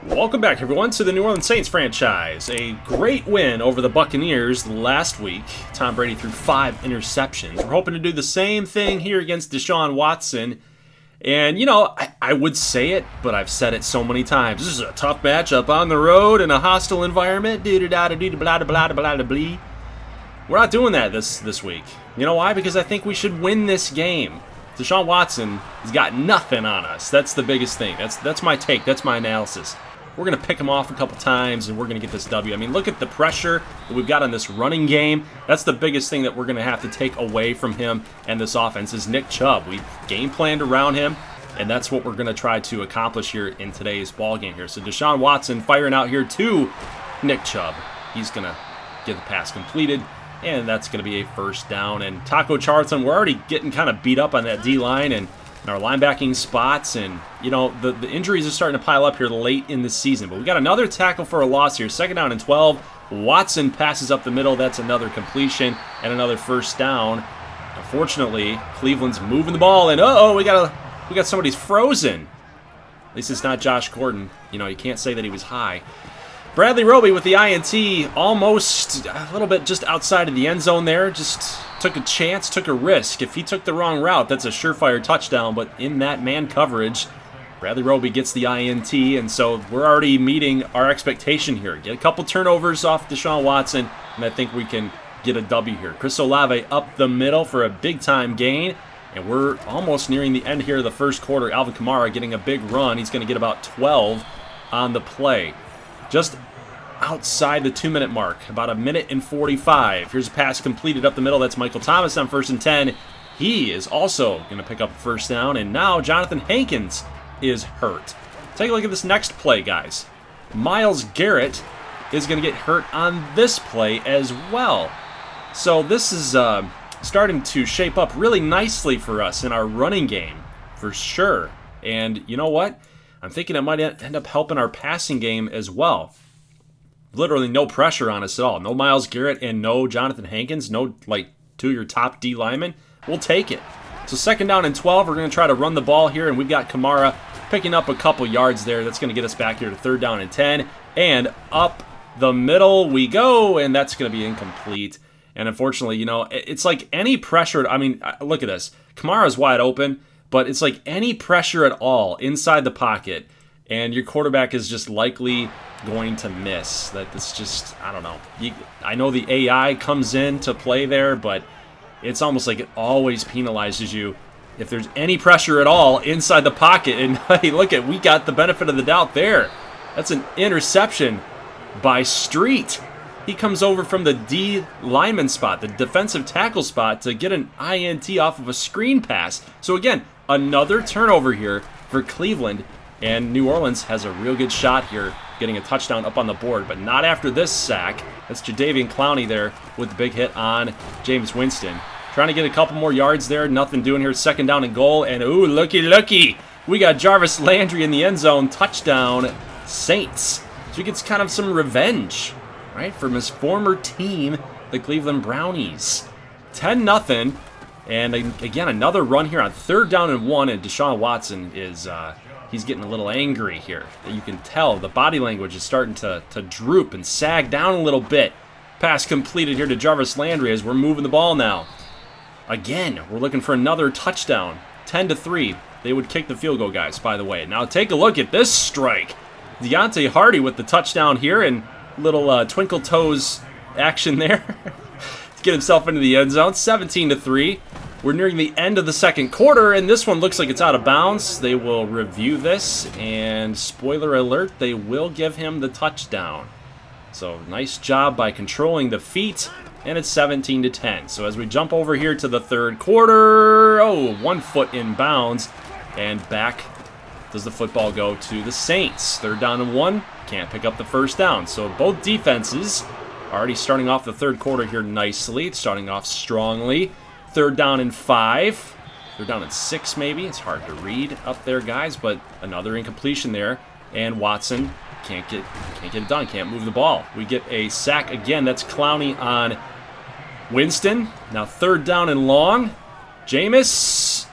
Welcome back, everyone, to the New Orleans Saints franchise. A great win over the Buccaneers last week. Tom Brady threw 5 interceptions. We're hoping to do the same thing here against Deshaun Watson. And, you know, I would say it, but I've said it so many times. This is a tough matchup on the road in a hostile environment. We're not doing that this week. You know why? Because I think we should win this game. Deshaun Watson has got nothing on us. That's the biggest thing. That's my take. That's my analysis. We're going to pick him off a couple times, and we're going to get this W. I mean, look at the pressure that we've got on this running game. That's the biggest thing that we're going to have to take away from him and this offense is Nick Chubb. We've game planned around him, and that's what we're going to try to accomplish here in today's ball game here. So Deshaun Watson firing out here to Nick Chubb. He's going to get the pass completed, and that's going to be a first down. And Taco Charlton, we're already getting kind of beat up on that D-line and our linebacking spots, and you know the injuries are starting to pile up here late in the season. But we got another tackle for a loss here. Second down and 12. Watson passes up the middle. That's another completion and another first down. Unfortunately, Cleveland's moving the ball, and we got somebody's frozen. At least it's not Josh Gordon. You know, you can't say that he was high. Bradley Roby with the INT, almost a little bit just outside of the end zone there. Just took a chance, took a risk. If he took the wrong route, that's a surefire touchdown. But in that man coverage, Bradley Roby gets the INT, and so we're already meeting our expectation here. Get a couple turnovers off Deshaun Watson, and I think we can get a W here. Chris Olave up the middle for a big-time gain, and we're almost nearing the end here of the first quarter. Alvin Kamara getting a big run. He's going to get about 12 on the play. Just outside the 2-minute mark, about 1:45. Here's a pass completed up the middle. That's Michael Thomas on 1st and 10. He is also going to pick up a first down, and now Jonathan Hankins is hurt. Take a look at this next play, guys. Myles Garrett is going to get hurt on this play as well. So this is starting to shape up really nicely for us in our running game, for sure. And you know what? I'm thinking it might end up helping our passing game as well. Literally no pressure on us at all. No Myles Garrett and no Jonathan Hankins. No, like, 2 of your top D linemen. We'll take it. So second down and 12. We're going to try to run the ball here, and we've got Kamara picking up a couple yards there. That's going to get us back here to 3rd down and 10. And up the middle we go, and that's going to be incomplete. And unfortunately, you know, it's like any pressure. I mean, look at this. Kamara's wide open. But it's like any pressure at all inside the pocket, and your quarterback is just likely going to miss. That's just, I don't know. I know the AI comes in to play there, but it's almost like it always penalizes you if there's any pressure at all inside the pocket. And hey, look we got the benefit of the doubt there. That's an interception by Street. He comes over from the D lineman spot, the defensive tackle spot, to get an INT off of a screen pass. So again, another turnover here for Cleveland, and New Orleans has a real good shot here, getting a touchdown up on the board, but not after this sack. That's Jadeveon Clowney there with the big hit on Jameis Winston. Trying to get a couple more yards there, nothing doing here. Second down and goal, and ooh, looky. We got Jarvis Landry in the end zone. Touchdown, Saints. So he gets kind of some revenge, right, from his former team, the Cleveland Brownies. 10-0. And again, another run here on 3rd down and 1, and Deshaun Watson is he's getting a little angry here. You can tell the body language is starting to droop and sag down a little bit. Pass completed here to Jarvis Landry as we're moving the ball now. Again, we're looking for another touchdown. 10-3. They would kick the field goal, guys, by the way. Now take a look at this strike. Deontay Hardy with the touchdown here, and little twinkle toes action there. Get himself into the end zone. 17-3. We're nearing the end of the second quarter, and this one looks like it's out of bounds. They will review this, and spoiler alert, they will give him the touchdown. So nice job by controlling the feet, and it's 17-10. So as we jump over here to the third quarter, 1 foot in bounds, and back does the football go to the Saints. 3rd down and 1, can't pick up the first down. So both defenses already starting off the third quarter here nicely. It's starting off strongly. 3rd down and 5. 3rd down and 6 maybe. It's hard to read up there, guys, but another incompletion there. And Watson can't get it done. Can't move the ball. We get a sack again. That's Clowney on Winston. Now 3rd down and long. Jameis.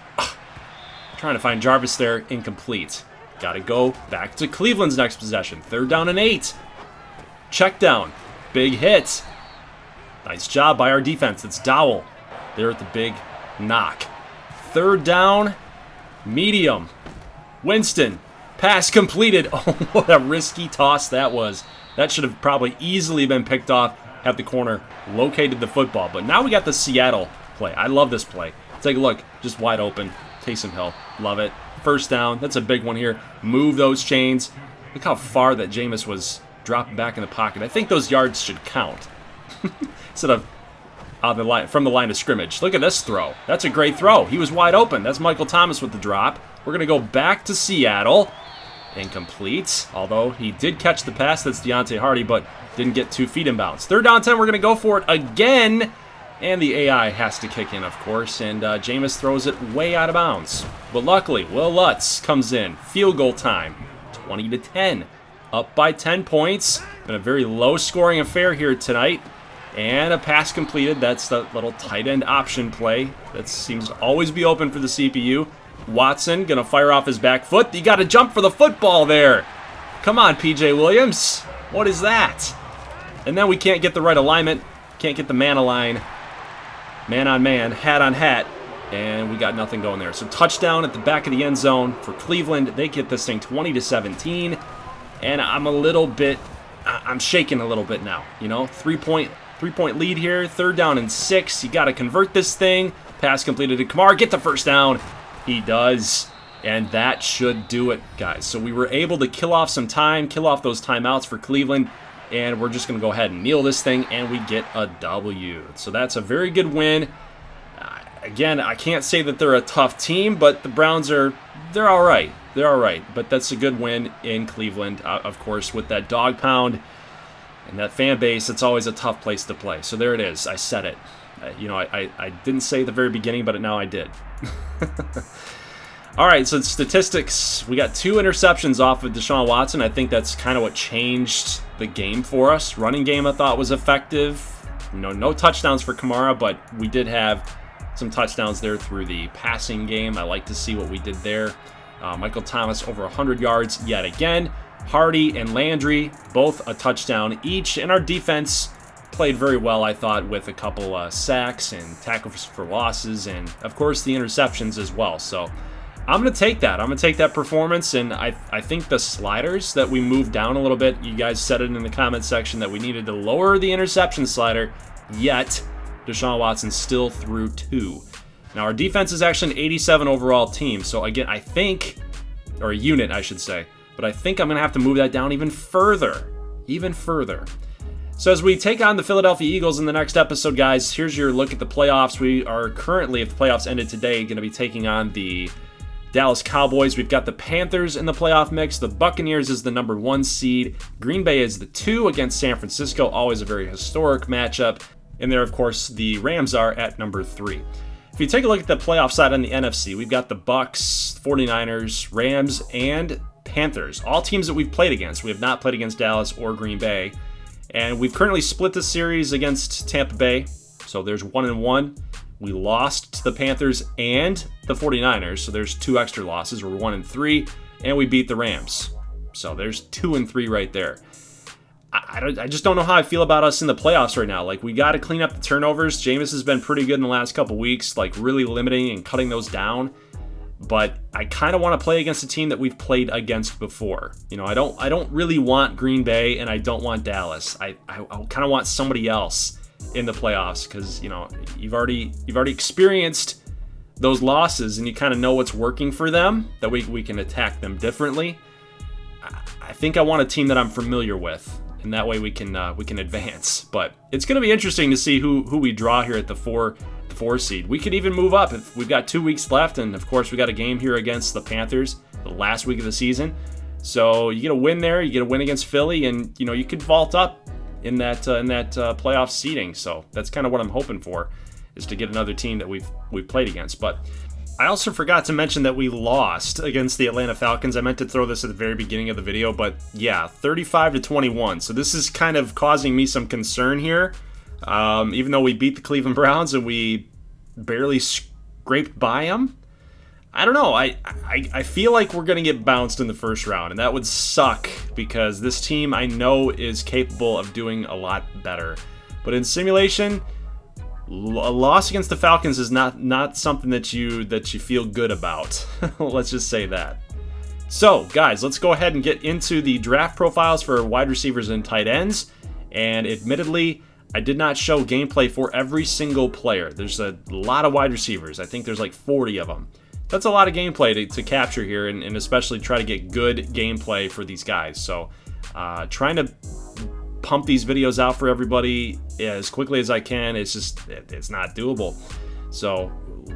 Trying to find Jarvis there. Incomplete. Got to go back to Cleveland's next possession. 3rd down and 8. Check down. Big hit. Nice job by our defense. It's Dowell there at the big knock. 3rd down. Medium. Winston. Pass completed. Oh, what a risky toss that was. That should have probably easily been picked off had the corner located the football. But now we got the Seattle play. I love this play. Take a look. Just wide open. Taysom Hill. Love it. 1st down. That's a big one here. Move those chains. Look how far that Jameis was dropping back in the pocket. I think those yards should count. Instead of from the line of scrimmage. Look at this throw. That's a great throw. He was wide open. That's Michael Thomas with the drop. We're going to go back to Seattle. Incomplete. Although he did catch the pass. That's Deontay Hardy, but didn't get 2 feet in bounds. 3rd down 10. We're going to go for it again. And the AI has to kick in, of course. And Jameis throws it way out of bounds. But luckily, Will Lutz comes in. Field goal time. 20-10. Up by 10 points. Been a very low-scoring affair here tonight. And a pass completed. That's the little tight end option play. That seems to always be open for the CPU. Watson going to fire off his back foot. You got to jump for the football there. Come on, PJ Williams. What is that? And then we can't get the right alignment. Can't get the man align. Man on man, hat on hat. And we got nothing going there. So touchdown at the back of the end zone for Cleveland. They get this thing 20-17. And I'm shaking a little bit now. You know, three-point lead here. 3rd down and 6. You got to convert this thing. Pass completed to Kamara. Get the 1st down. He does. And that should do it, guys. So we were able to kill off some time, kill off those timeouts for Cleveland. And we're just going to go ahead and kneel this thing, and we get a W. So that's a very good win. Again, I can't say that they're a tough team, but the Browns they're all right. They're all right. But that's a good win in Cleveland, of course, with that dog pound and that fan base. It's always a tough place to play. So there it is. I said it. I didn't say at the very beginning, but now I did. All right, so statistics. We got 2 interceptions off of Deshaun Watson. I think that's kind of what changed the game for us. Running game, I thought, was effective. No touchdowns for Kamara, but we did have some touchdowns there through the passing game. I like to see what we did there. Michael Thomas over 100 yards yet again. Hardy and Landry, both a touchdown each. And our defense played very well, I thought, with a couple sacks and tackles for losses. And, of course, the interceptions as well. So I'm going to take that. I'm going to take that performance, and I think the sliders that we moved down a little bit, you guys said it in the comment section that we needed to lower the interception slider, yet Deshaun Watson still threw 2. Now, our defense is actually an 87 overall team, so again, I think, or a unit, I should say, but I think I'm going to have to move that down even further. So as we take on the Philadelphia Eagles in the next episode, guys, here's your look at the playoffs. We are currently, if the playoffs ended today, going to be taking on the Dallas Cowboys. We've got the Panthers in the playoff mix. The Buccaneers is the number 1 seed. Green Bay is the 2 against San Francisco. Always a very historic matchup. And there, of course, the Rams are at number 3. If you take a look at the playoff side on the NFC, we've got the Bucs, 49ers, Rams, and Panthers. All teams that we've played against. We have not played against Dallas or Green Bay. And we've currently split the series against Tampa Bay. So there's 1-1. We lost to the Panthers and the 49ers, so there's 2 extra losses. We're 1-3, and we beat the Rams. So there's 2-3 right there. I just don't know how I feel about us in the playoffs right now. Like, we got to clean up the turnovers. Jameis has been pretty good in the last couple weeks, like really limiting and cutting those down. But I kind of want to play against a team that we've played against before. You know, I don't really want Green Bay, and I don't want Dallas. I kind of want somebody else in the playoffs, because you've already experienced those losses, and you kind of know what's working for them, that we can attack them differently. I think I want a team that I'm familiar with, and that way we can advance. But it's going to be interesting to see who we draw here at the 4 seed. We could even move up if we've got 2 weeks left, and of course we got a game here against the Panthers the last week of the season. So you get a win there, you get a win against Philly, and you could vault up in that playoff seeding. So that's kind of what I'm hoping for, is to get another team that we've played against. But I also forgot to mention that we lost against the Atlanta Falcons. I meant to throw this at the very beginning of the video, but yeah, 35-21. So this is kind of causing me some concern here. Even though we beat the Cleveland Browns and we barely scraped by them, I don't know. I feel like we're going to get bounced in the first round, and that would suck because this team I know is capable of doing a lot better. But in simulation, a loss against the Falcons is not something that you feel good about. Let's just say that. So, guys, let's go ahead and get into the draft profiles for wide receivers and tight ends. And admittedly, I did not show gameplay for every single player. There's a lot of wide receivers. I think there's like 40 of them. That's a lot of gameplay to capture here, and especially try to get good gameplay for these guys. So, trying to pump these videos out for everybody as quickly as I can, it's not doable. So,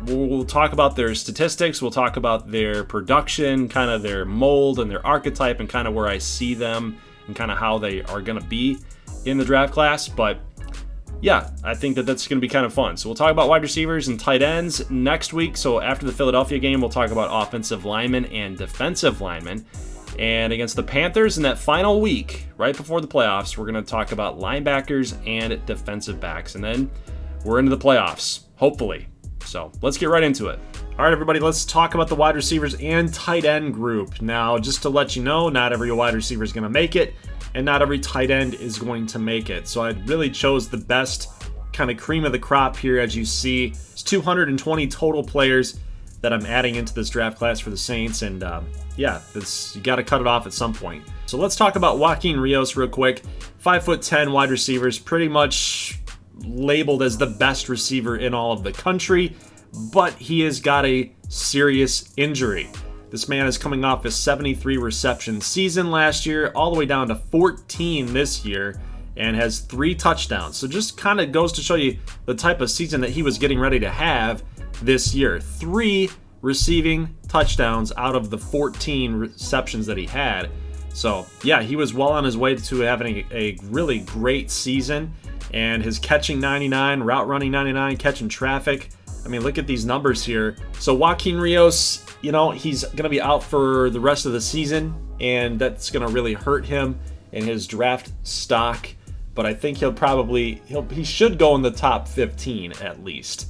we'll talk about their statistics, we'll talk about their production, kind of their mold and their archetype, and kind of where I see them and kind of how they are going to be in the draft class. But yeah, I think that's going to be kind of fun. So we'll talk about wide receivers and tight ends next week. So after the Philadelphia game, we'll talk about offensive linemen and defensive linemen. And against the Panthers in that final week, right before the playoffs, we're going to talk about linebackers and defensive backs. And then we're into the playoffs, hopefully. So let's get right into it. All right, everybody, let's talk about the wide receivers and tight end group. Now, just to let you know, not every wide receiver is going to make it, and not every tight end is going to make it. So I really chose the best kind of cream of the crop here. As you see, it's 220 total players that I'm adding into this draft class for the Saints. And yeah, you got to cut it off at some point. So let's talk about Joaquin Rios real quick. 5'10" wide receivers, pretty much labeled as the best receiver in all of the country, but he has got a serious injury. This man is coming off a 73 reception season last year, all the way down to 14 this year, and has 3 touchdowns. So just kind of goes to show you the type of season that he was getting ready to have this year. 3 receiving touchdowns out of the 14 receptions that he had. So yeah, he was well on his way to having a really great season, and his catching 99, route running 99, catching traffic. I mean, look at these numbers here. So Joaquin Rios, he's going to be out for the rest of the season, and that's going to really hurt him in his draft stock. But I think he should go in the top 15 at least.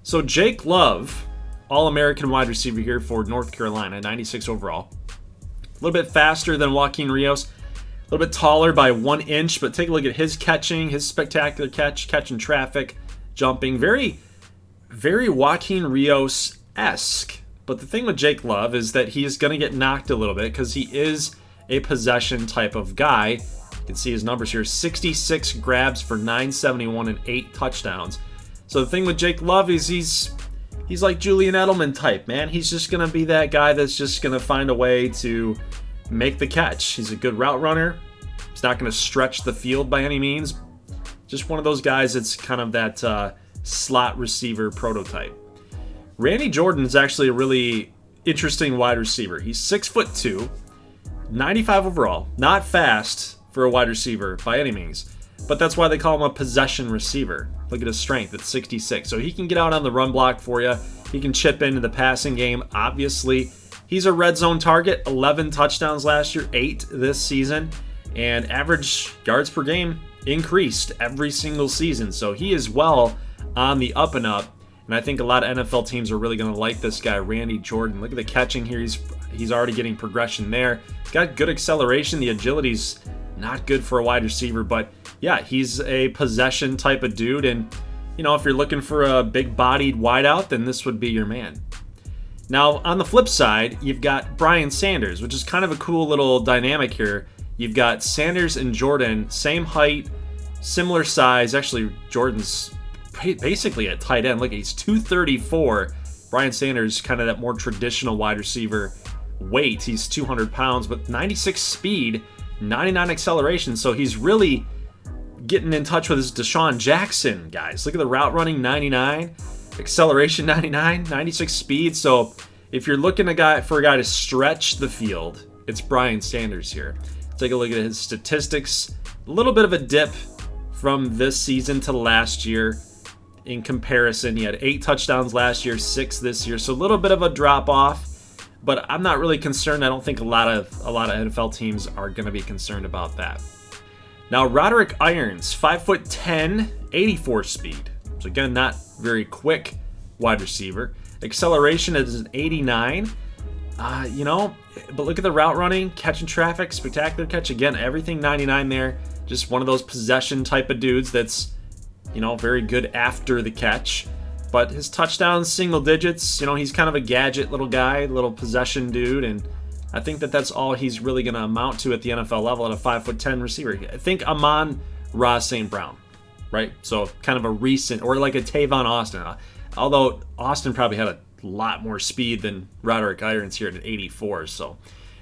So Jake Love, All-American wide receiver here for North Carolina, 96 overall. A little bit faster than Joaquin Rios. A little bit taller by 1 inch, but take a look at his catching, his spectacular catching traffic, jumping. Very, very Joaquin Rios-esque. But the thing with Jake Love is that he is going to get knocked a little bit because he is a possession type of guy. You can see his numbers here, 66 grabs for 971 and 8 touchdowns. So the thing with Jake Love is he's like Julian Edelman type, man. He's just going to be that guy that's just going to find a way to make the catch. He's a good route runner. He's not going to stretch the field by any means. Just one of those guys that's kind of that slot receiver prototype. Randy Jordan is actually a really interesting wide receiver. He's 6'2", 95 overall. Not fast for a wide receiver by any means, but that's why they call him a possession receiver. Look at his strength at 66. So he can get out on the run block for you. He can chip into the passing game, obviously. He's a red zone target, 11 touchdowns last year, 8 this season, and average yards per game increased every single season. So he is well on the up and up, and I think a lot of NFL teams are really going to like this guy, Randy Jordan. Look at the catching here. He's already getting progression there. He's got good acceleration. The agility's not good for a wide receiver, but yeah, he's a possession type of dude, and if you're looking for a big-bodied wideout, then this would be your man. Now, on the flip side, you've got Brian Sanders, which is kind of a cool little dynamic here. You've got Sanders and Jordan, same height, similar size. Actually, Jordan's basically a tight end. Look, he's 234. Brian Sanders, kind of that more traditional wide receiver weight. He's 200 pounds, but 96 speed, 99 acceleration. So he's really getting in touch with his Deshaun Jackson guys. Look at the route running, 99. Acceleration 99, 96 speed. So if you're looking for a guy to stretch the field, it's Brian Sanders here. Take a look at his statistics. A little bit of a dip from this season to last year in comparison. He had 8 touchdowns last year, 6 this year. So a little bit of a drop off, but I'm not really concerned. I don't think a lot of NFL teams are going to be concerned about that. Now, Roderick Irons, 5'10", 84 speed. So again, not very quick wide receiver. Acceleration is an 89. You know, but look at the route running, catching traffic, spectacular catch. Again, everything 99 there. Just one of those possession type of dudes that's, you know, very good after the catch. But his touchdowns, single digits, you know, he's kind of a gadget little guy, little possession dude, and I think that that's all he's really going to amount to at the NFL level at a 5'10" receiver. I think Amon-Ra St. Brown, right? So kind of a recent, or like a Tavon Austin. Although Austin probably had a lot more speed than Roderick Irons here at 84. So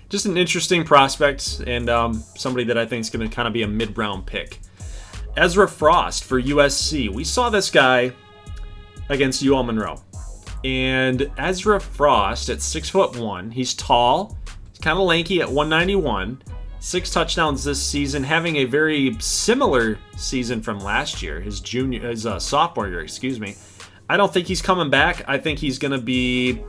just an interesting prospect and somebody that I think is going to kind of be a mid-round pick. Ezra Frost for USC. We saw this guy against UL Monroe. And Ezra Frost at 6'1", he's tall, he's kind of lanky at 191, 6 touchdowns this season, having a very similar season from last year, his sophomore year, excuse me. I don't think he's coming back. I think he's going to be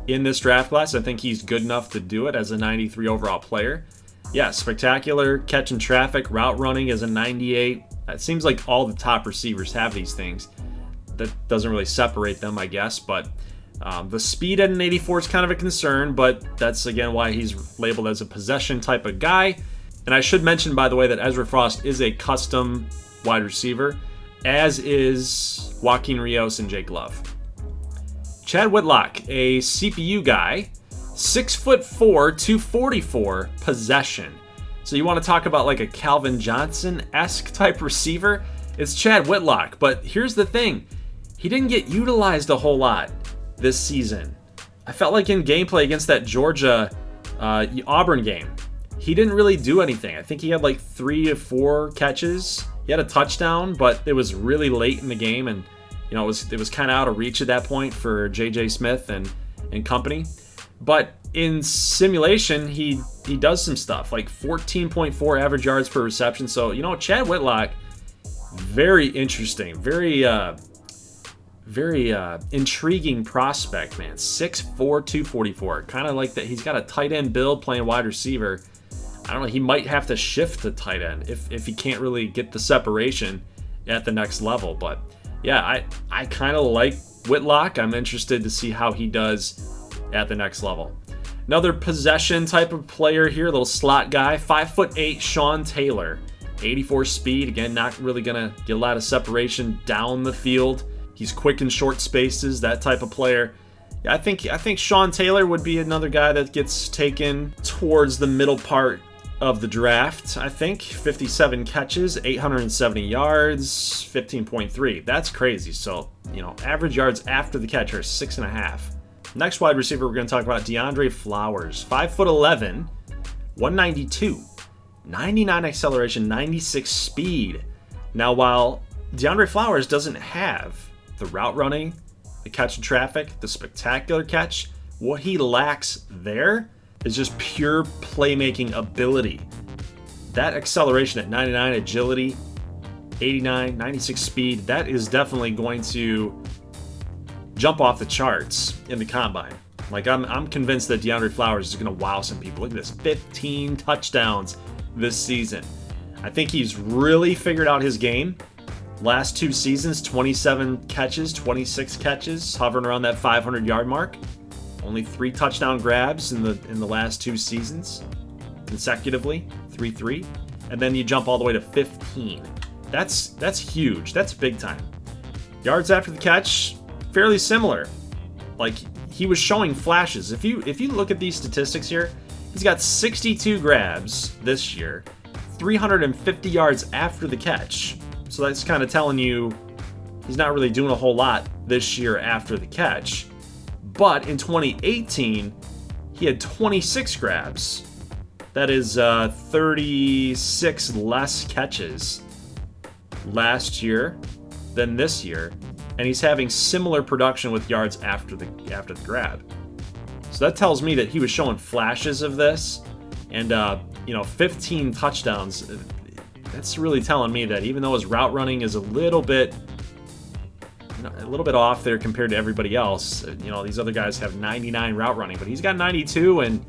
in this draft class. I think he's good enough to do it as a 93 overall player. Yeah, spectacular catching traffic, route running as a 98. It seems like all the top receivers have these things. That doesn't really separate them, I guess, but the speed at an 84 is kind of a concern, but that's, again, why he's labeled as a possession type of guy. And I should mention, by the way, that Ezra Frost is a custom wide receiver, as is Joaquin Rios and Jake Love. Chad Whitlock, a CPU guy, 6'4", 244 possession. So you want to talk about like a Calvin Johnson-esque type receiver? It's Chad Whitlock, but here's the thing. He didn't get utilized a whole lot this season. I felt like in gameplay against that Georgia Auburn game, he didn't really do anything. I think he had like 3 or 4 catches. He had a touchdown, but it was really late in the game, and you know it was kind of out of reach at that point for J.J. Smith and company. But in simulation, he does some stuff, like 14.4 average yards per reception. So, you know, Chad Whitlock, very interesting, very intriguing prospect, man. 6'4", 244. Kind of like that. He's got a tight end build playing wide receiver. I don't know. He might have to shift to tight end if he can't really get the separation at the next level. But yeah, I kind of like Whitlock. I'm interested to see how he does at the next level. Another possession type of player here, little slot guy, 5'8", Sean Taylor, 84 speed. Again, not really gonna get a lot of separation down the field. He's quick in short spaces, that type of player. Yeah, I think Sean Taylor would be another guy that gets taken towards the middle part of the draft. I think 57 catches, 870 yards, 15.3. That's crazy. So, you know, average yards after the catch are 6.5. Next wide receiver we're going to talk about, DeAndre Flowers, 5'11", 192, 99 acceleration, 96 speed. Now, while DeAndre Flowers doesn't have the route running, the catch and traffic, the spectacular catch, what he lacks there is just pure playmaking ability. That acceleration at 99, agility, 89, 96 speed, that is definitely going to jump off the charts in the combine. Like, I'm convinced that DeAndre Flowers is going to wow some people. Look at this, 15 touchdowns this season. I think he's really figured out his game. Last 2 seasons, 27 catches, 26 catches, hovering around that 500-yard mark. Only 3 touchdown grabs in the last 2 seasons consecutively, 3-3, and then you jump all the way to 15. That's huge. That's big time. Yards after the catch, fairly similar. Like, he was showing flashes. If you look at these statistics here, he's got 62 grabs this year, 350 yards after the catch. So that's kind of telling you he's not really doing a whole lot this year after the catch. But in 2018, he had 26 grabs. That is 36 less catches last year than this year, and he's having similar production with yards after the grab. So that tells me that he was showing flashes of this, and 15 touchdowns. That's really telling me that even though his route running is a little bit off there compared to everybody else, these other guys have 99 route running, but he's got 92, and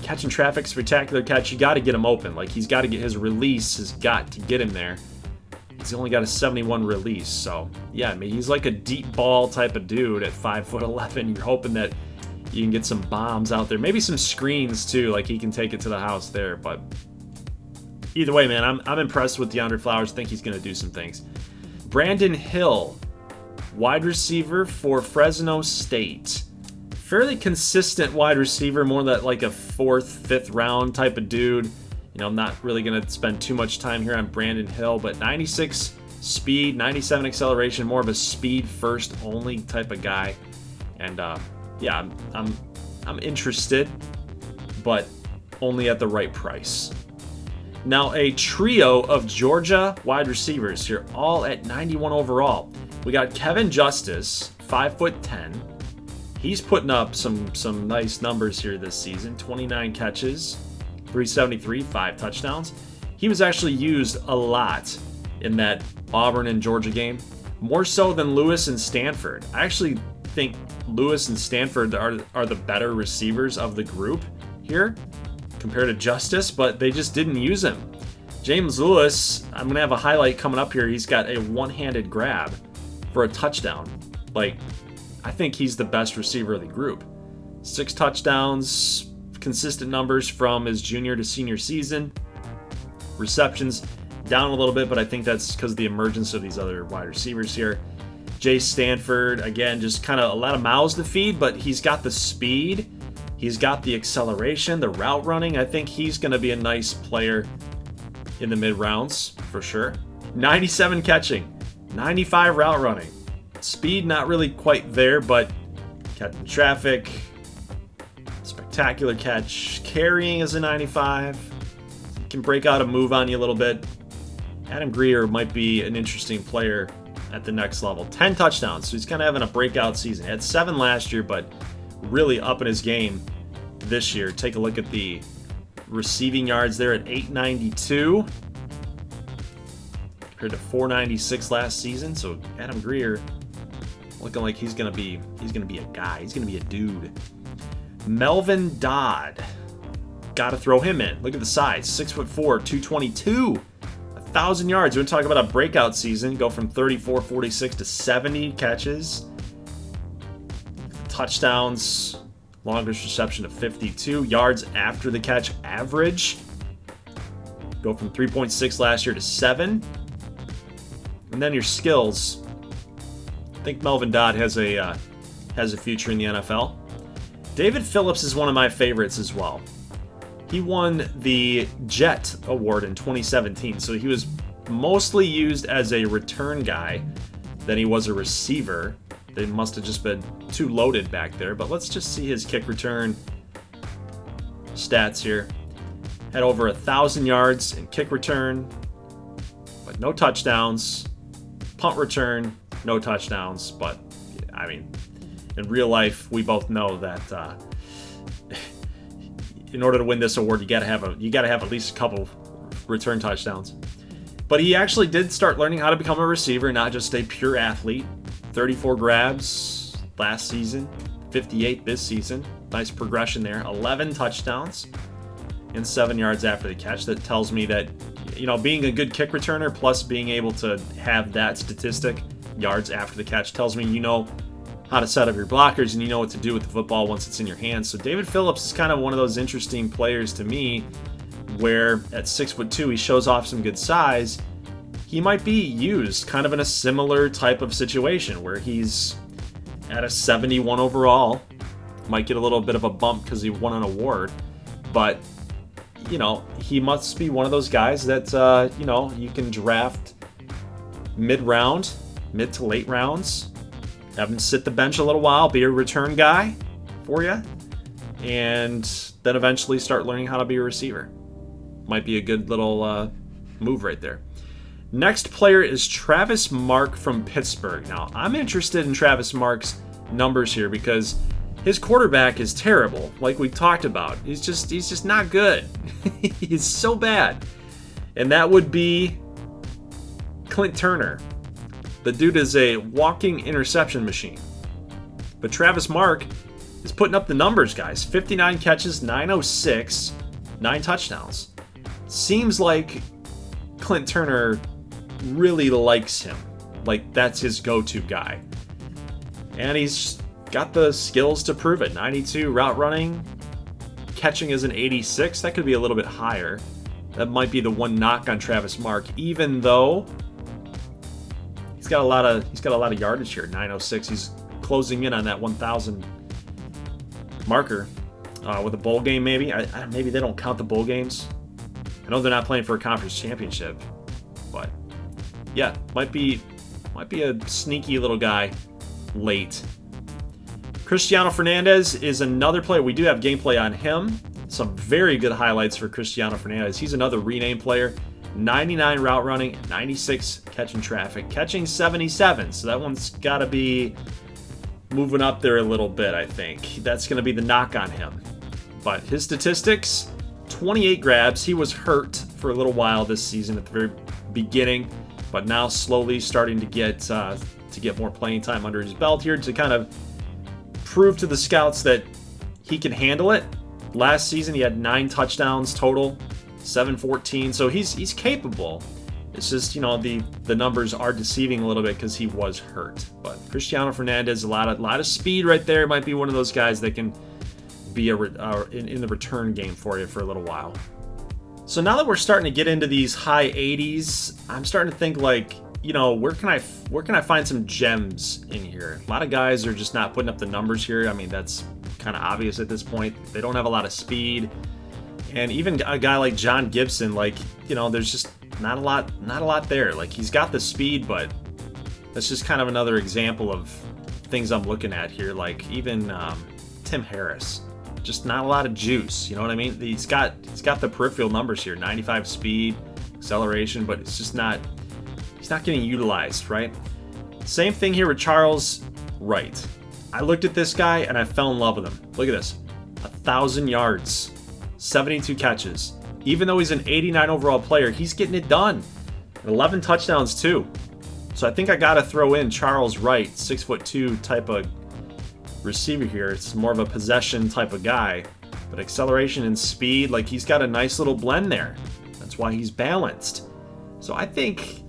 catching traffic, spectacular catch. You got to get him open. Like, he's got to get his release has got to get him there. He's only got a 71 release, so yeah, I mean, he's like a deep ball type of dude at 5'11". You're hoping that you can get some bombs out there, maybe some screens too, like he can take it to the house there. But either way, man, I'm impressed with DeAndre Flowers. I think he's going to do some things. Brandon Hill, wide receiver for Fresno State. Fairly consistent wide receiver, more that like a 4th, 5th round type of dude. You know, I'm not really going to spend too much time here on Brandon Hill, but 96 speed, 97 acceleration, more of a speed first only type of guy. And yeah, I'm interested, but only at the right price. Now, a trio of Georgia wide receivers here, all at 91 overall. We got Kevin Justice, 5'10". He's putting up some nice numbers here this season. 29 catches, 373, 5 touchdowns. He was actually used a lot in that Auburn and Georgia game, more so than Lewis and Stanford. I actually think Lewis and Stanford are the better receivers of the group here compared to Justice, but they just didn't use him. James Lewis, I'm going to have a highlight coming up here. He's got a one-handed grab for a touchdown. Like, I think he's the best receiver of the group. 6 touchdowns, consistent numbers from his junior to senior season. Receptions down a little bit, but I think that's because of the emergence of these other wide receivers here. Jay Stanford, again, just kind of a lot of mouths to feed, but he's got the speed. He's got the acceleration, the route running. I think he's going to be a nice player in the mid-rounds for sure. 97 catching, 95 route running. Speed not really quite there, but catching traffic, spectacular catch. Carrying is a 95. Can break out a move on you a little bit. Adam Greer might be an interesting player at the next level. 10 touchdowns, so he's kind of having a breakout season. He had 7 last year, but really up in his game this year. Take a look at the receiving yards there at 892 compared to 496 last season. So Adam Greer looking like he's gonna be a guy. He's gonna be a dude. Melvin Dodd, gotta throw him in. Look at the size, 6'4", 222, 1,000 yards. We're gonna talk about a breakout season. Go from 34, 46 to 70 catches, touchdowns, longest reception of 52 yards after the catch average. Go from 3.6 last year to 7. And then your skills. I think Melvin Dodd has a future in the NFL. David Phillips is one of my favorites as well. He won the Jet Award in 2017, so he was mostly used as a return guy than he was a receiver. They must have just been too loaded back there, but let's just see his kick return stats here. Had over 1,000 yards in kick return, but no touchdowns. Punt return, no touchdowns, but I mean, in real life, we both know that in order to win this award, you gotta have at least a couple return touchdowns. But he actually did start learning how to become a receiver, not just a pure athlete. 34 grabs last season, 58 this season. Nice progression there. 11 touchdowns and 7 yards after the catch. That tells me that, you know, being a good kick returner plus being able to have that statistic, yards after the catch, tells me you know how to set up your blockers and you know what to do with the football once it's in your hands. So David Phillips is kind of one of those interesting players to me where at 6'2", he shows off some good size. He might be used kind of in a similar type of situation where he's at a 71 overall. Might get a little bit of a bump because he won an award. But, you know, he must be one of those guys that, you know, you can draft mid-round, mid to late rounds. Have him sit the bench a little while, be a return guy for you. And then eventually start learning how to be a receiver. Might be a good little move right there. Next player is Travis Mark from Pittsburgh. Now, I'm interested in Travis Mark's numbers here because his quarterback is terrible, like we talked about. He's just not good. He's so bad. And that would be Clint Turner. The dude is a walking interception machine. But Travis Mark is putting up the numbers, guys. 59 catches, 906, 9 touchdowns. Seems like Clint Turner really likes him. Like, that's his go-to guy. And he's got the skills to prove it. 92 route running, catching is an 86. That could be a little bit higher. That might be the one knock on Travis Mark, even though he's got a lot of yardage here. 906. He's closing in on that 1,000 marker with a bowl game. Maybe maybe they don't count the bowl games. I know they're not playing for a conference championship, but yeah, might be a sneaky little guy late. Cristiano Fernandez is another player. We do have gameplay on him. Some very good highlights for Cristiano Fernandez. He's another rename player. 99 route running, 96 catching traffic, catching 77. So that one's got to be moving up there a little bit, I think. That's going to be the knock on him. But his statistics, 28 grabs. He was hurt for a little while this season at the very beginning, but now slowly starting to get more playing time under his belt here to kind of prove to the scouts that he can handle it. Last season he had 9 touchdowns total, 714. So he's capable. It's just, the numbers are deceiving a little bit because he was hurt. But Cristiano Fernandez, a lot of speed right there. Might be one of those guys that can be in the return game for you for a little while. So now that we're starting to get into these high 80s, I'm starting to think like, where can I find some gems in here? A lot of guys are just not putting up the numbers here. I mean, that's kind of obvious at this point. They don't have a lot of speed. And even a guy like John Gibson, like, there's just not a lot there. Like, he's got the speed, but that's just kind of another example of things I'm looking at here. Like, even Tim Harris, just not a lot of juice. You know what I mean? He's got the peripheral numbers here, 95 speed, acceleration, but it's just not, he's not getting utilized, right? Same thing here with Charles Wright. I looked at this guy and I fell in love with him. Look at this, 1,000 yards, 72 catches. Even though he's an 89 overall player, he's getting it done. 11 touchdowns too. So I think I got to throw in Charles Wright, 6'2" type of receiver here. It's more of a possession type of guy, but acceleration and speed, like, he's got a nice little blend there. That's why he's balanced. So I think,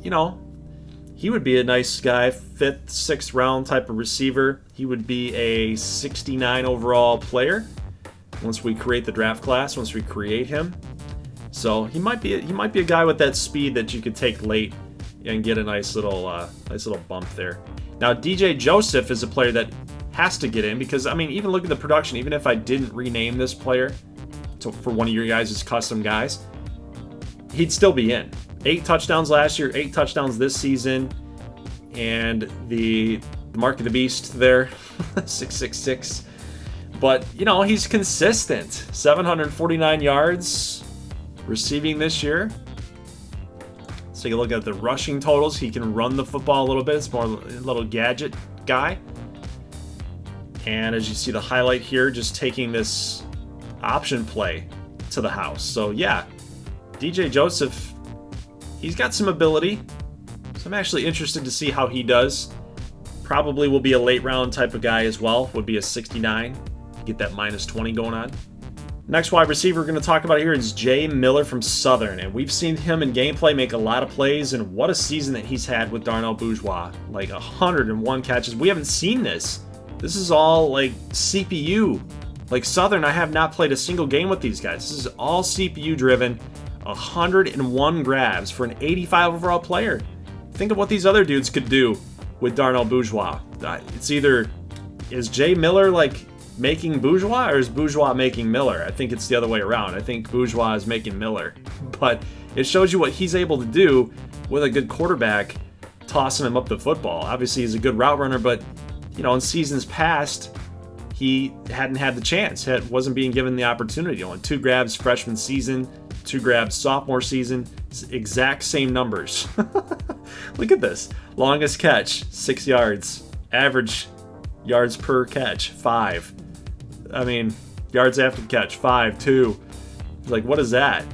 he would be a nice guy, 5th, 6th round type of receiver. He would be a 69 overall player once we create the draft class, once we create him. So he might be a guy with that speed that you could take late and get a nice little bump there. Now DJ Joseph is a player that has to get in because, I mean, even look at the production. Even if I didn't rename this player for one of your guys' custom guys, he'd still be in. 8 touchdowns last year, 8 touchdowns this season, and the mark of the beast there, 666. But, he's consistent. 749 yards receiving this year. Let's take a look at the rushing totals. He can run the football a little bit. It's more a little gadget guy. And as you see the highlight here, just taking this option play to the house. So yeah, DJ Joseph, he's got some ability. So I'm actually interested to see how he does. Probably will be a late round type of guy as well. Would be a 69. Get that -20 going on. Next wide receiver we're going to talk about here is Jay Miller from Southern. And we've seen him in gameplay make a lot of plays. And what a season that he's had with Darnell Bourgeois. Like 101 catches. We haven't seen this. This is all like CPU. Like Southern, I have not played a single game with these guys. This is all CPU driven. 101 grabs for an 85 overall player. Think of what these other dudes could do with Darnell Bourgeois. It's either, is Jay Miller like making Bourgeois or is Bourgeois making Miller? I think it's the other way around. I think Bourgeois is making Miller. But it shows you what he's able to do with a good quarterback tossing him up the football. Obviously, he's a good route runner, but in seasons past, he hadn't had the chance. Wasn't being given the opportunity. Only 2 grabs freshman season, 2 grabs sophomore season. Exact same numbers. Look at this. Longest catch, 6 yards. Average yards per catch, 5. I mean, yards after the catch, 5, 2. Like, what is that?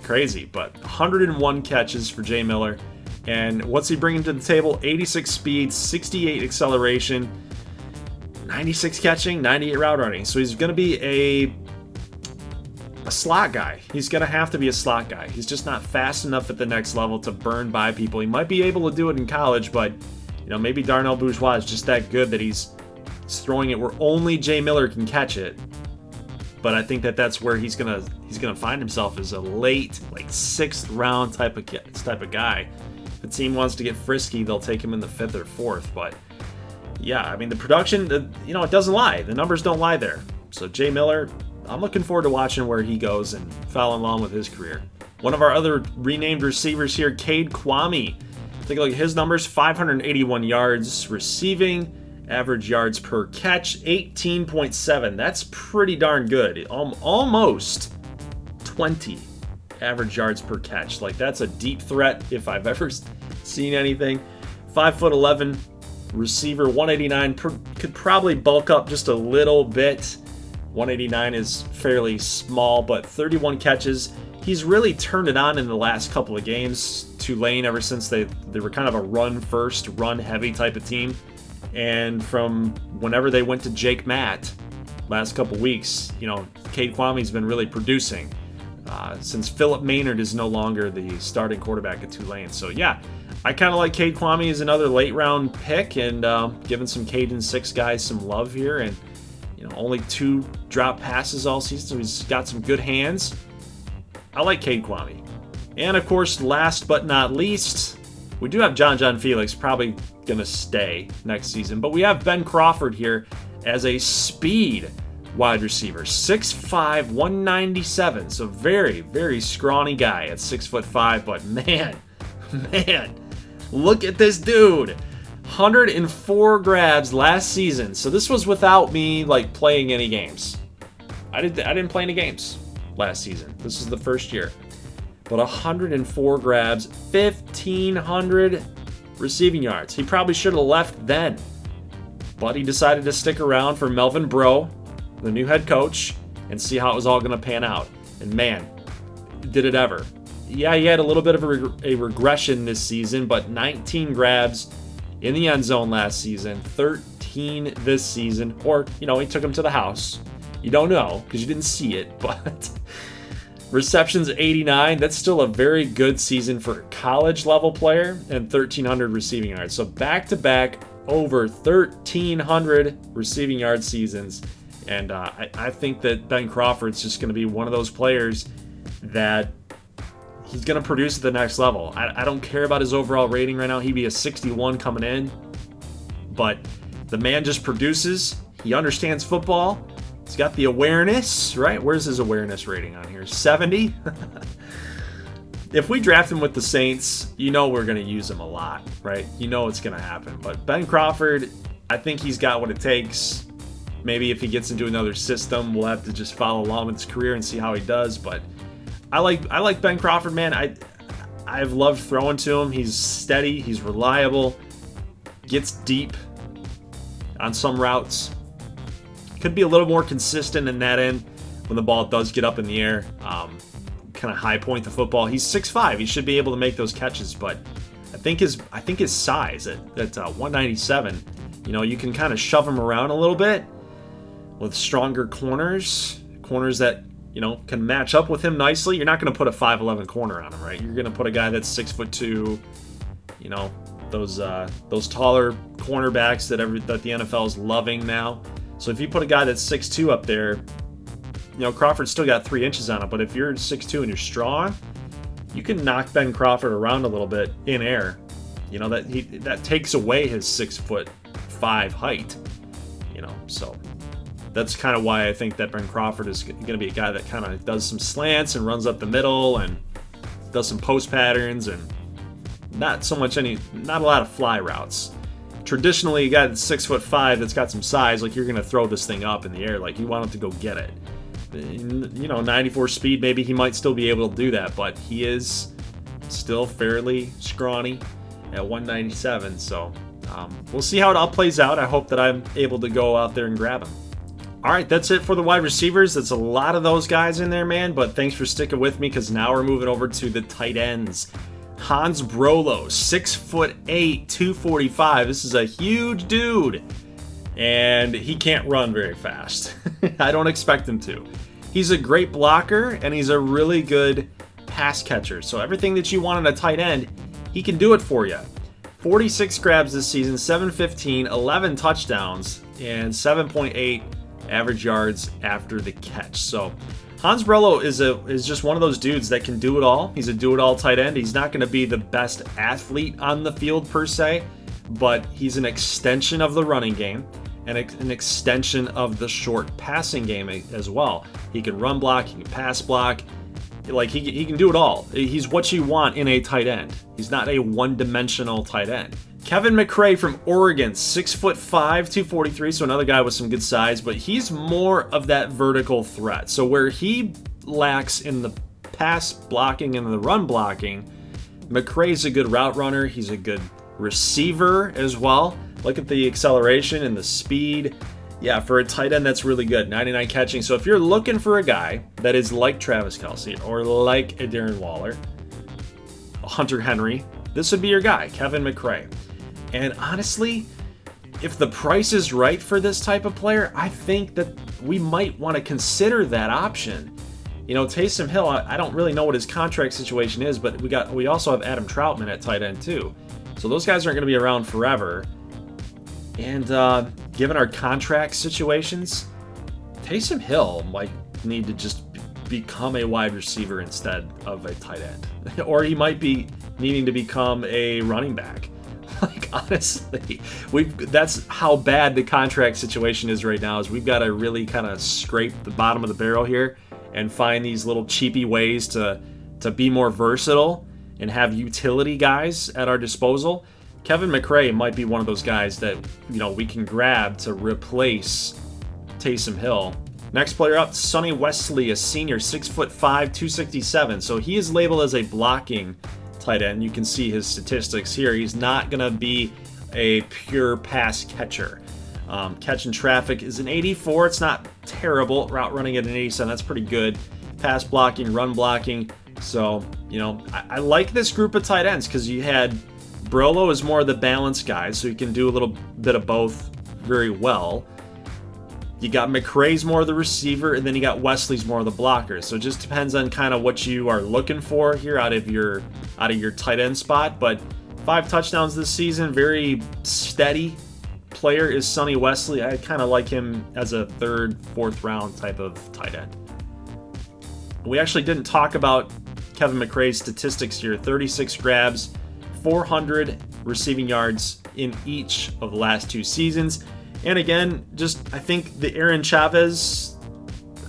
Crazy. But 101 catches for Jay Miller. And what's he bringing to the table? 86 speed, 68 acceleration, 96 catching, 98 route running. So he's going to be a slot guy. He's going to have to be a slot guy. He's just not fast enough at the next level to burn by people. He might be able to do it in college, but maybe Darnell Bourgeois is just that good that he's throwing it where only Jay Miller can catch it. But I think that's where he's gonna find himself as a late, like 6th round type of guy. If a team wants to get frisky, they'll take him in the 5th or 4th. But yeah, I mean the production, it doesn't lie. The numbers don't lie there. So Jay Miller, I'm looking forward to watching where he goes and follow along with his career. One of our other renamed receivers here, Cade Kwame. Take a look at his numbers: 581 yards receiving. Average yards per catch, 18.7. That's pretty darn good. Almost 20 average yards per catch. Like, that's a deep threat if I've ever seen anything. 5'11" receiver, 189. Could probably bulk up just a little bit. 189 is fairly small, but 31 catches. He's really turned it on in the last couple of games. Tulane, ever since they were kind of a run-first, run-heavy type of team. And from whenever they went to Jake Matt last couple weeks, Cade Kwame's been really producing since Philip Maynard is no longer the starting quarterback at Tulane. So yeah, I kind of like Cade Kwame as another late round pick, and giving some Cajun 6 guys some love here. And only 2 drop passes all season, so he's got some good hands. I like Cade Kwame. And of course, last but not least, we do have John Felix, probably going to stay next season. But we have Ben Crawford here as a speed wide receiver. 6'5", 197. So very, very scrawny guy at 6'5". But man, look at this dude. 104 grabs last season. So this was without me playing any games. I didn't play any games last season. This is the first year. But 104 grabs, 1,500 receiving yards. He probably should have left then, but he decided to stick around for Melvin Breaux, the new head coach, and see how it was all going to pan out. And man, did it ever. Yeah, he had a little bit of a regression this season, but 19 grabs in the end zone last season, 13 this season, or, he took him to the house. You don't know because you didn't see it, but receptions 89. That's still a very good season for a college level player, and 1,300 receiving yards. So back-to-back over 1,300 receiving yard seasons. And I think that Ben Crawford's just going to be one of those players that he's going to produce at the next level. I don't care about his overall rating right now. He'd be a 61 coming in. But the man just produces. He understands football. He's got the awareness, right? Where's his awareness rating on here? 70? If we draft him with the Saints, we're going to use him a lot, right? It's going to happen. But Ben Crawford, I think he's got what it takes. Maybe if he gets into another system, we'll have to just follow along with his career and see how he does. But I like Ben Crawford, man. I've loved throwing to him. He's steady. He's reliable. Gets deep on some routes. Could be a little more consistent in that end when the ball does get up in the air. Kind of high point the football. He's 6'5". He should be able to make those catches, but I think his size at 197, you can kind of shove him around a little bit with stronger corners that can match up with him nicely. You're not going to put a 5'11" corner on him, right? You're going to put a guy that's 6'2". Those taller cornerbacks that the NFL is loving now. So if you put a guy that's 6'2" up there, Crawford's still got 3 inches on him. But if you're 6'2" and you're strong, you can knock Ben Crawford around a little bit in air. That takes away his 6'5" height. So that's kind of why I think that Ben Crawford is going to be a guy that kind of does some slants and runs up the middle and does some post patterns and not a lot of fly routes. Traditionally, a guy that's 6'5" that's got some size, you're going to throw this thing up in the air, you want him to go get it. 94 speed, maybe he might still be able to do that, but he is still fairly scrawny at 197. So we'll see how it all plays out. I hope that I'm able to go out there and grab him. All right, that's it for the wide receivers. That's a lot of those guys in there, man, but thanks for sticking with me because now we're moving over to the tight ends. Hans Brolo, 6'8", 245. This is a huge dude, and he can't run very fast. I don't expect him to. He's a great blocker, and he's a really good pass catcher. So everything that you want in a tight end, he can do it for you. 46 grabs this season, 715, 11 touchdowns, and 7.8 average yards after the catch. So Hans Brello is just one of those dudes that can do it all. He's a do-it-all tight end. He's not going to be the best athlete on the field per se, but he's an extension of the running game and an extension of the short passing game as well. He can run block, he can pass block. Like, he can do it all. He's what you want in a tight end. He's not a one-dimensional tight end. Kevin McRae from Oregon, 6'5", 243, so another guy with some good size, but he's more of that vertical threat. So where he lacks in the pass blocking and the run blocking, McRae's a good route runner. He's a good receiver as well. Look at the acceleration and the speed. Yeah, for a tight end, that's really good. 99 catching. So if you're looking for a guy that is like Travis Kelce or like a Darren Waller, Hunter Henry, this would be your guy, Kevin McRae. And honestly, if the price is right for this type of player, I think that we might want to consider that option. You know, Taysom Hill, I don't really know what his contract situation is, but we also have Adam Troutman at tight end too. So those guys aren't going to be around forever. And given our contract situations, Taysom Hill might need to just become a wide receiver instead of a tight end. Or he might be needing to become a running back. Like, honestly, that's how bad the contract situation is right now, is we've got to really kind of scrape the bottom of the barrel here and find these little cheapy ways to be more versatile and have utility guys at our disposal. Kevin McRae might be one of those guys that, you know, we can grab to replace Taysom Hill. Next player up, Sonny Wesley, a senior, 6'5", 267. So he is labeled as a blocking tight end. You can see his statistics here. He's not going to be a pure pass catcher. Catching traffic is an 84. It's not terrible. Route running at an 87. That's pretty good. Pass blocking, run blocking. So, you know, I like this group of tight ends because you had Brolo is more of the balanced guy, so he can do a little bit of both very well. You got McRae's more of the receiver, and then you got Wesley's more of the blocker. So it just depends on kind of what you are looking for here out of your tight end spot. But 5 touchdowns this season, very steady player is Sonny Wesley. I kind of like him as a 3rd, 4th round type of tight end. We actually didn't talk about Kevin McRae's statistics here. 36 grabs, 400 receiving yards in each of the last 2 seasons. And again, I think the Aaron Chavez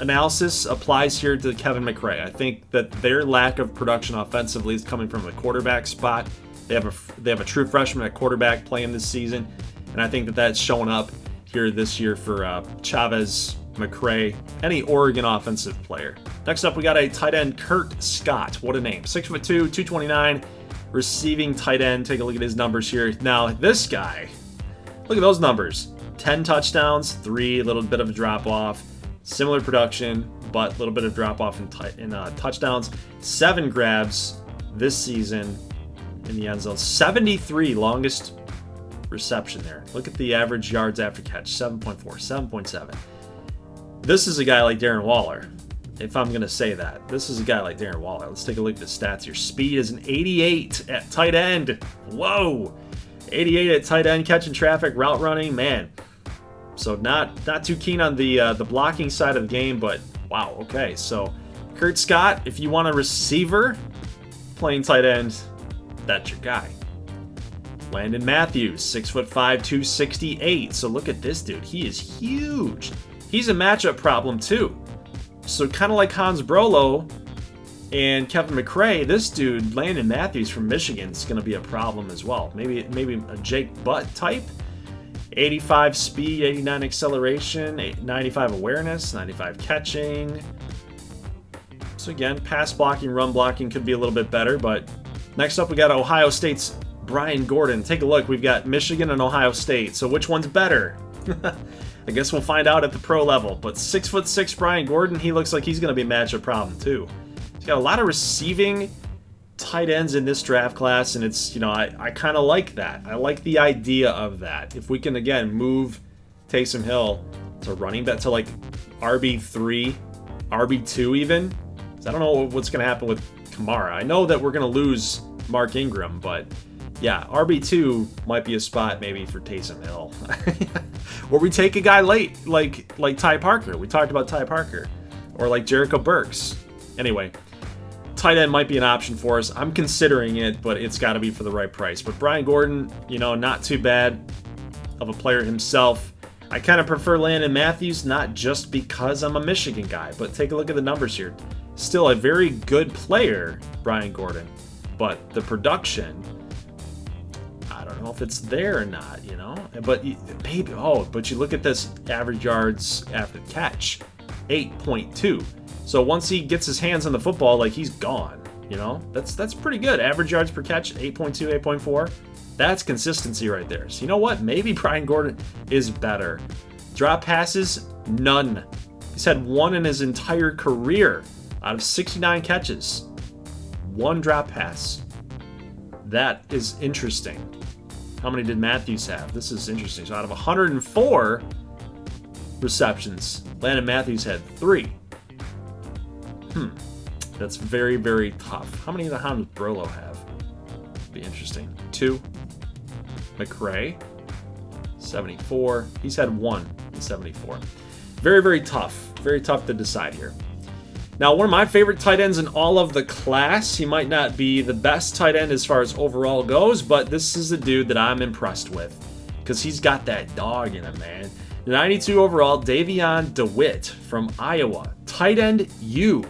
analysis applies here to Kevin McRae. I think that their lack of production offensively is coming from the quarterback spot. They have a true freshman at quarterback playing this season, and I think that that's showing up here this year for Chavez, McRae, any Oregon offensive player. Next up, we got a tight end, Kurt Scott. What a name. 6'2", 229, receiving tight end. Take a look at his numbers here. Now, this guy, look at those numbers. 10 touchdowns, 3, little bit of a drop-off. Similar production, but a little bit of drop-off in touchdowns. 7 grabs this season in the end zone. 73, longest reception there. Look at the average yards after catch, 7.4, 7.7. This is a guy like Darren Waller, if I'm going to say that. This is a guy like Darren Waller. Let's take a look at the stats here. Speed is an 88 at tight end. Whoa! 88 at tight end, catching traffic, route running, man. So not too keen on the blocking side of the game, but wow, okay. So Kurt Scott, if you want a receiver playing tight end, that's your guy. Landon Matthews, 6'5", 268. So look at this dude. He is huge. He's a matchup problem too. So kind of like Hans Brolo and Kevin McRae, this dude, Landon Matthews from Michigan, is going to be a problem as well. Maybe a Jake Butt type. 85 speed, 89 acceleration, 95 awareness, 95 catching. So again, pass blocking, run blocking could be a little bit better. But next up, we got Ohio State's Brian Gordon. Take a look. We've got Michigan and Ohio State. So which one's better? I guess we'll find out at the pro level. But 6'6" Brian Gordon, he looks like he's going to be a matchup problem too. He's got a lot of receiving tight ends in this draft class, and it's, you know, I kind of like that. I like the idea of that. If we can, again, move Taysom Hill to running back, to like RB3 RB2 even. I don't know what's going to happen with Kamara. I know that we're going to lose Mark Ingram, but yeah, RB2 might be a spot maybe for Taysom Hill. Or we take a guy late, like Ty Parker. We talked about Ty Parker. Or like Jericho Burks. Anyway, tight end might be an option for us. I'm considering it, but it's got to be for the right price. But Brian Gordon, you know, not too bad of a player himself. I kind of prefer Landon Matthews, not just because I'm a Michigan guy, but take a look at the numbers here. Still a very good player, Brian Gordon, but the production, I don't know if it's there or not, you know. But maybe, but you look at this average yards after catch, 8.2. So once he gets his hands on the football, like, he's gone, you know. That's pretty good. Average yards per catch, 8.2, 8.4. That's consistency right there. So you know what? Maybe Brian Gordon is better. Drop passes, none. He's had one in his entire career. Out of 69 catches, one drop pass. That is interesting. How many did Matthews have? This is interesting. So out of 104 receptions, Landon Matthews had 3. That's very, very tough. How many of the Hounds does Brolo have? Be interesting. 2. McRae, 74. He's had 1 in 74. Very, very tough. Very tough to decide here. Now, one of my favorite tight ends in all of the class. He might not be the best tight end as far as overall goes, but this is a dude that I'm impressed with because he's got that dog in him, man. 92 overall, Davion DeWitt from Iowa. Tight end U,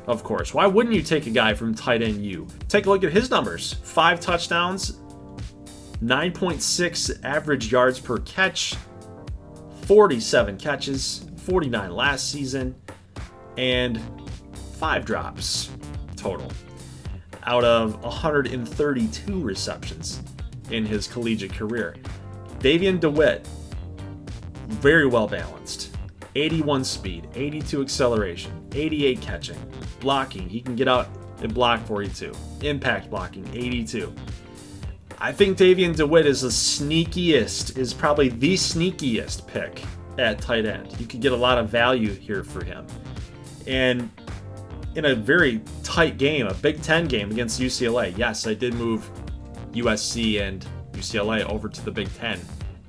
of course. Why wouldn't you take a guy from tight end U? Take a look at his numbers. 5 touchdowns, 9.6 average yards per catch, 47 catches, 49 last season, and 5 drops total out of 132 receptions in his collegiate career. Davion DeWitt, very well balanced. 81 speed, 82 acceleration, 88 catching, blocking. He can get out and block for you too. Impact blocking, 82. I think Davion DeWitt is probably the sneakiest pick at tight end. You could get a lot of value here for him. And in a very tight game, a Big Ten game against UCLA, yes, I did move USC and UCLA over to the Big Ten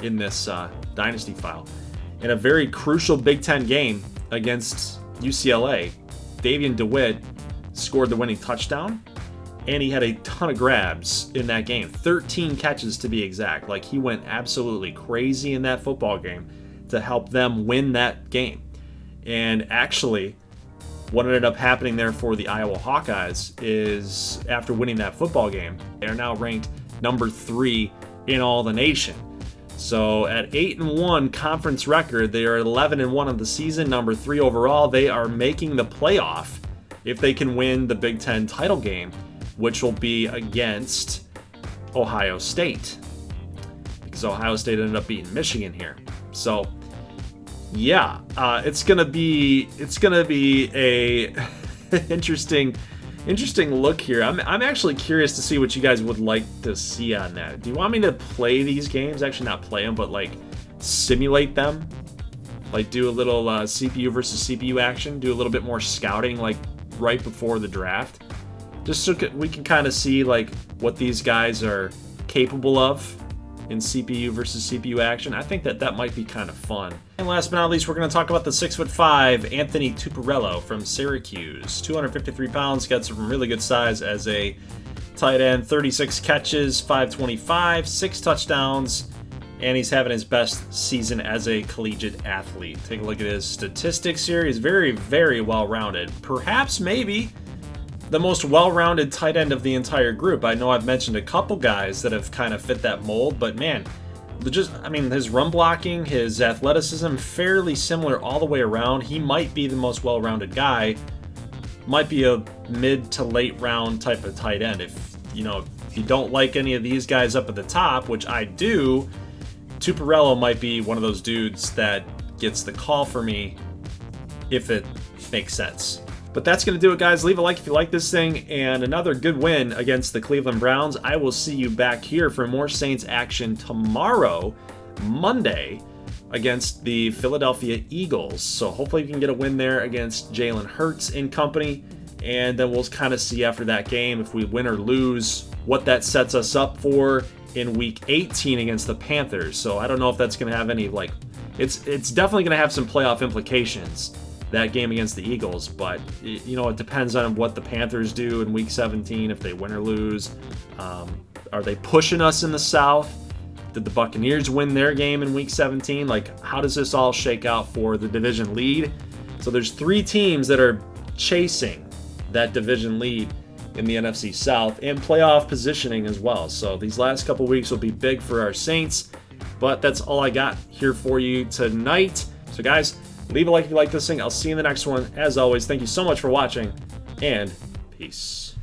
in this Dynasty file. In a very crucial Big Ten game against UCLA, Davion DeWitt scored the winning touchdown, and he had a ton of grabs in that game. 13 catches to be exact. Like, he went absolutely crazy in that football game to help them win that game. And actually, what ended up happening there for the Iowa Hawkeyes is after winning that football game, they're now ranked number 3 in all the nation. So at 8-1 conference record, they are 11-1 of the season, number 3 overall. They are making the playoff if they can win the Big Ten title game, which will be against Ohio State, because Ohio State ended up beating Michigan here. So yeah, it's gonna be a interesting look here. I'm actually curious to see what you guys would like to see on that. Do you want me to play these games? Actually, not play them, but like simulate them. Like do a little CPU versus CPU action. Do a little bit more scouting, like right before the draft, just so we can kind of see like what these guys are capable of in CPU versus CPU action. I think that might be kind of fun. And last but not least, we're going to talk about the 6'5" Anthony Tuparello from Syracuse. 253 pounds, got some really good size as a tight end. 36 catches, 525, 6 touchdowns, and he's having his best season as a collegiate athlete. Take a look at his statistics here. He's very, very well-rounded. Perhaps, maybe, the most well-rounded tight end of the entire group. I know I've mentioned a couple guys that have kind of fit that mold, but man, his run blocking, his athleticism, fairly similar all the way around. He might be the most well-rounded guy. Might be a mid to late round type of tight end. If you don't like any of these guys up at the top, which I do, Tuparello might be one of those dudes that gets the call for me if it makes sense. But that's going to do it, guys. Leave a like if you like this thing, and another good win against the Cleveland Browns. I will see you back here for more Saints action tomorrow, Monday, against the Philadelphia Eagles. So hopefully we can get a win there against Jalen Hurts and company. And then we'll kind of see after that game if we win or lose what that sets us up for in week 18 against the Panthers. So I don't know if that's going to have any, like, it's definitely going to have some playoff implications, that game against the Eagles. But, you know, it depends on what the Panthers do in week 17, if they win or lose. Are they pushing us in the South? Did the Buccaneers win their game in week 17? Like, how does this all shake out for the division lead? So there's 3 teams that are chasing that division lead in the NFC South and playoff positioning as well. So these last couple weeks will be big for our Saints, but that's all I got here for you tonight. So guys, leave a like if you like this thing. I'll see you in the next one. As always, thank you so much for watching, and peace.